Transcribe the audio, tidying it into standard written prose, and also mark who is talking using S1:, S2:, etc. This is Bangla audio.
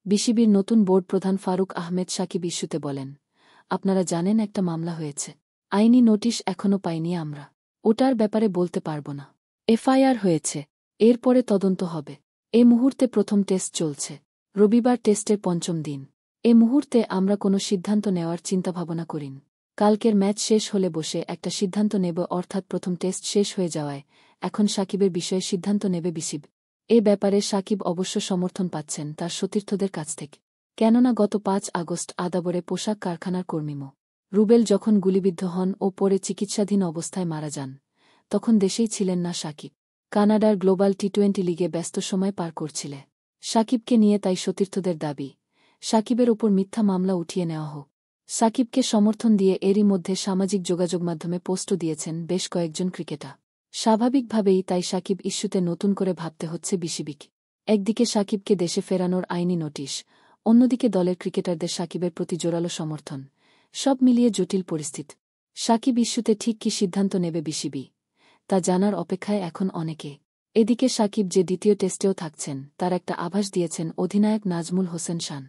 S1: বিসিবির নতুন বোর্ড প্রধান ফারুক আহমেদ সাকিব ইস্যুতে বলেন, আপনারা জানেন একটা মামলা হয়েছে। আইনি নোটিশ এখনও পাইনি আমরা। ওটার ব্যাপারে বলতে পারব না। এফআইআর হয়েছে, এরপরে তদন্ত হবে। এ মুহূর্তে প্রথম টেস্ট চলছে। রবিবার টেস্টের পঞ্চম দিন। এ মুহূর্তে আমরা কোনো সিদ্ধান্ত নেওয়ার চিন্তাভাবনা করিন। কালকের ম্যাচ শেষ হলে বসে একটা সিদ্ধান্ত নেব, অর্থাৎ প্রথম টেস্ট শেষ হয়ে যাওয়ায় এখন সাকিবের বিষয়ে সিদ্ধান্ত নেবে বিসিবি। এ ব্যাপারে সাকিব অবশ্য সমর্থন পাচ্ছেন তার সতীর্থদের কাছ থেকে। কেননা গত ৫ আগস্ট আদাবরে পোশাক কারখানার কর্মী মো. রুবেল যখন গুলিবিদ্ধ হন ও পরে চিকিৎসাধীন অবস্থায় মারা যান, তখন দেশেই ছিলেন না সাকিব। কানাডার গ্লোবাল টি-20 লিগে ব্যস্ত সময় পার করছিলে সাকিবকে নিয়ে, তাই সতীর্থদের দাবি সাকিবের ওপর মিথ্যা মামলা উঠিয়ে নেওয়া হোক। সাকিবকে সমর্থন দিয়ে এরই মধ্যে সামাজিক যোগাযোগ মাধ্যমে পোস্টও দিয়েছেন বেশ কয়েকজন ক্রিকেটার। স্বাভাবিকভাবেই তাই সাকিব ইস্যুতে নতুন করে ভাবতে হচ্ছে বিসিবিকে। একদিকে সাকিবকে দেশে ফেরানোর আইনি নোটিশ, অন্যদিকে দলের ক্রিকেটারদের সাকিবের প্রতি জোরালো সমর্থন, সব মিলিয়ে জটিল পরিস্থিতি। সাকিব ইস্যুতে ঠিক কী সিদ্ধান্ত নেবে বিসিবি, তা জানার অপেক্ষায় এখন অনেকে। এদিকে সাকিব যে দ্বিতীয় টেস্টেও থাকছেন তার একটা আভাস দিয়েছেন অধিনায়ক নাজমুল হোসেন শান।